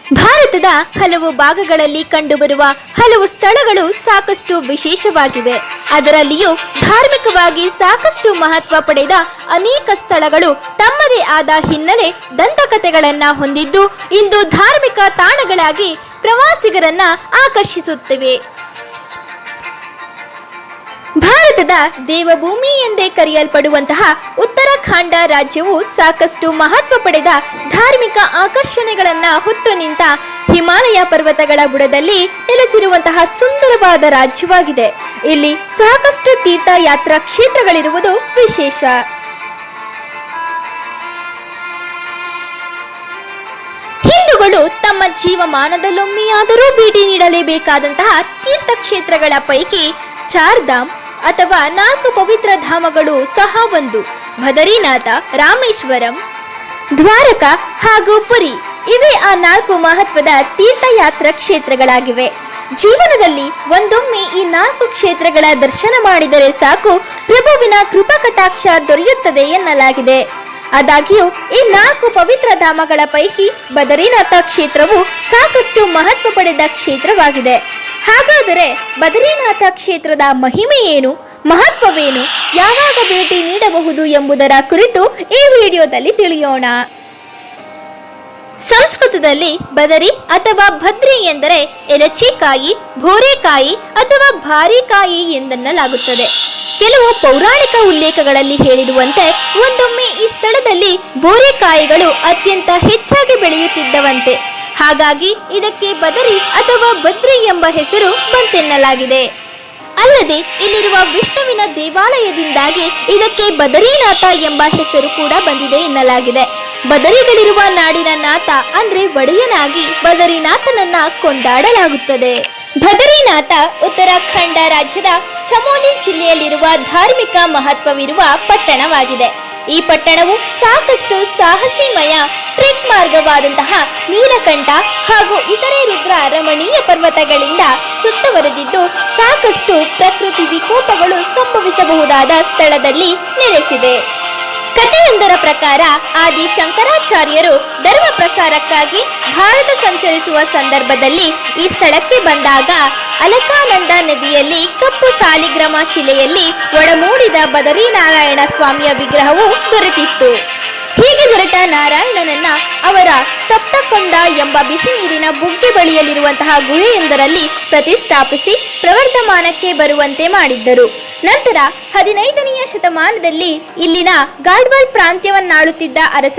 ಭಾರತದ ಹಲವು ಭಾಗಗಳಲ್ಲಿ ಕಂಡುಬರುವ ಹಲವು ಸ್ಥಳಗಳು ಸಾಕಷ್ಟು ವಿಶೇಷವಾಗಿವೆ. ಅದರಲ್ಲಿಯೂ ಧಾರ್ಮಿಕವಾಗಿ ಸಾಕಷ್ಟು ಮಹತ್ವ ಪಡೆದ ಅನೇಕ ಸ್ಥಳಗಳು ತಮ್ಮದೇ ಆದ ಹಿನ್ನೆಲೆ ದಂತಕಥೆಗಳನ್ನ ಹೊಂದಿದ್ದು ಇಂದು ಧಾರ್ಮಿಕ ತಾಣಗಳಾಗಿ ಪ್ರವಾಸಿಗರನ್ನ ಆಕರ್ಷಿಸುತ್ತಿವೆ. ಭಾರತದ ದೇವಭೂಮಿ ಎಂದೇ ಕರೆಯಲ್ಪಡುವಂತಹ ಉತ್ತರಾಖಂಡ ರಾಜ್ಯವು ಸಾಕಷ್ಟು ಮಹತ್ವ ಪಡೆದ ಧಾರ್ಮಿಕ ಆಕರ್ಷಣೆಗಳನ್ನ ಹೊತ್ತು ನಿಂತ ಹಿಮಾಲಯ ಪರ್ವತಗಳ ಬುಡದಲ್ಲಿ ನೆಲೆಸಿರುವಂತಹ ಸುಂದರವಾದ ರಾಜ್ಯವಾಗಿದೆ. ಇಲ್ಲಿ ಸಾಕಷ್ಟು ತೀರ್ಥಯಾತ್ರಾ ಕ್ಷೇತ್ರಗಳಿರುವುದು ವಿಶೇಷ. ಹಿಂದೂಗಳು ತಮ್ಮ ಜೀವಮಾನದಲ್ಲೊಮ್ಮೆಯಾದರೂ ಭೇಟಿ ನೀಡಲೇಬೇಕಾದಂತಹ ತೀರ್ಥಕ್ಷೇತ್ರಗಳ ಪೈಕಿ ಚಾರ್ಧಾಮ್ ಅಥವಾ 4 ಪವಿತ್ರ ಧಾಮಗಳು ಸಹ ಒಂದು. ಬದರಿನಾಥ, ರಾಮೇಶ್ವರಂ, ದ್ವಾರಕಾ ಹಾಗೂ ಪುರಿ ಇವೇ ಆ 4 ಮಹತ್ವದ ತೀರ್ಥಯಾತ್ರಾ ಕ್ಷೇತ್ರಗಳಾಗಿವೆ. ಜೀವನದಲ್ಲಿ ಒಂದೊಮ್ಮೆ ಈ 4 ಕ್ಷೇತ್ರಗಳ ದರ್ಶನ ಮಾಡಿದರೆ ಸಾಕು, ಪ್ರಭುವಿನ ಕೃಪಾ ಕಟಾಕ್ಷ ದೊರೆಯುತ್ತದೆ ಎನ್ನಲಾಗಿದೆ. ಆದಾಗ್ಯೂ ಈ 4 ಪವಿತ್ರ ಧಾಮಗಳ ಪೈಕಿ ಬದರಿನಾಥ ಕ್ಷೇತ್ರವು ಸಾಕಷ್ಟು ಮಹತ್ವ ಪಡೆದ ಕ್ಷೇತ್ರವಾಗಿದೆ. ಹಾಗಾದರೆ ಬದರಿನಾಥ ಕ್ಷೇತ್ರದ ಮಹಿಮೆ ಏನು, ಮಹತ್ವವೇನು, ಯಾವಾಗ ಭೇಟಿ ನೀಡಬಹುದು ಎಂಬುದರ ಕುರಿತು ಈ ವಿಡಿಯೋದಲ್ಲಿ ತಿಳಿಯೋಣ. ಸಂಸ್ಕೃತದಲ್ಲಿ ಬದರಿ ಅಥವಾ ಭದ್ರಿ ಎಂದರೆ ಎಲಚಿಕಾಯಿ, ಬೋರೆಕಾಯಿ ಅಥವಾ ಭಾರಿಕಾಯಿ ಎಂದೆನ್ನಲಾಗುತ್ತದೆ. ಕೆಲವು ಪೌರಾಣಿಕ ಉಲ್ಲೇಖಗಳಲ್ಲಿ ಹೇಳಿರುವಂತೆ ಒಂದೊಮ್ಮೆ ಈ ಸ್ಥಳದಲ್ಲಿ ಬೋರೆಕಾಯಿಗಳು ಅತ್ಯಂತ ಹೆಚ್ಚಾಗಿ ಬೆಳೆಯುತ್ತಿದ್ದವಂತೆ. ಹಾಗಾಗಿ ಇದಕ್ಕೆ ಬದರಿ ಅಥವಾ ಬದ್ರಿ ಎಂಬ ಹೆಸರು ಬಂತೆನ್ನಲಾಗಿದೆ. ಅಲ್ಲದೆ ಇಲ್ಲಿರುವ ವಿಷ್ಣುವಿನ ದೇವಾಲಯದಿಂದಾಗಿ ಇದಕ್ಕೆ ಬದರಿನಾಥ ಎಂಬ ಹೆಸರು ಕೂಡ ಬಂದಿದೆ ಎನ್ನಲಾಗಿದೆ. ಬದರಿಗಳಿರುವ ನಾಡಿನ ನಾಥ ಅಂದ್ರೆ ಒಡೆಯನಾಗಿ ಬದರಿನಾಥನನ್ನ ಕೊಂಡಾಡಲಾಗುತ್ತದೆ. ಬದರಿನಾಥ ಉತ್ತರಾಖಂಡ ರಾಜ್ಯದ ಚಮೋಲಿ ಜಿಲ್ಲೆಯಲ್ಲಿರುವ ಧಾರ್ಮಿಕ ಮಹತ್ವವಿರುವ ಪಟ್ಟಣವಾಗಿದೆ. ಈ ಪಟ್ಟಣವು ಸಾಕಷ್ಟು ಸಾಹಸಿಮಯ ಟ್ರೆಕ್ ಮಾರ್ಗವಾದಂತಹ ನೀಲಕಂಠ ಹಾಗೂ ಇತರೆ ರುದ್ರ ರಮಣೀಯ ಪರ್ವತಗಳಿಂದ ಸುತ್ತುವರೆದಿದ್ದು ಸಾಕಷ್ಟು ಪ್ರಕೃತಿ ವಿಕೋಪಗಳು ಸಂಭವಿಸಬಹುದಾದ ಸ್ಥಳದಲ್ಲಿ ನೆಲೆಸಿದೆ. ಕಥೆಯೊಂದರ ಪ್ರಕಾರ ಆದಿ ಶಂಕರಾಚಾರ್ಯರು ಧರ್ಮ ಪ್ರಸಾರಕ್ಕಾಗಿ ಭಾರತ ಸಂಚರಿಸುವ ಸಂದರ್ಭದಲ್ಲಿ ಈ ಸ್ಥಳಕ್ಕೆ ಬಂದಾಗ ಅಲಕಾನಂದ ನದಿಯಲ್ಲಿ ಕಪ್ಪು ಸಾಲಿಗ್ರಾಮ ಶಿಲೆಯಲ್ಲಿ ಒಡಮೂಡಿದ ಬದರಿನಾರಾಯಣ ಸ್ವಾಮಿಯ ವಿಗ್ರಹವು ದೊರೆತಿತ್ತು. ಹೀಗೆ ದೊರೆತ ನಾರಾಯಣನನ್ನ ಅವರ ತಪ್ತಕೊಂಡ ಎಂಬ ಬಿಸಿ ನೀರಿನ ಬುಗ್ಗೆ ಬಳಿಯಲ್ಲಿರುವಂತಹ ಗುಹೆಯೊಂದರಲ್ಲಿ ಪ್ರತಿಷ್ಠಾಪಿಸಿ ಪ್ರವರ್ಧಮಾನಕ್ಕೆ ಬರುವಂತೆ ಮಾಡಿದ್ದರು. ನಂತರ 15ನೆಯ ಶತಮಾನದಲ್ಲಿ ಇಲ್ಲಿನ ಗಾಡ್ವಾಲ್ ಪ್ರಾಂತ್ಯವನ್ನಾಳುತ್ತಿದ್ದ ಅರಸ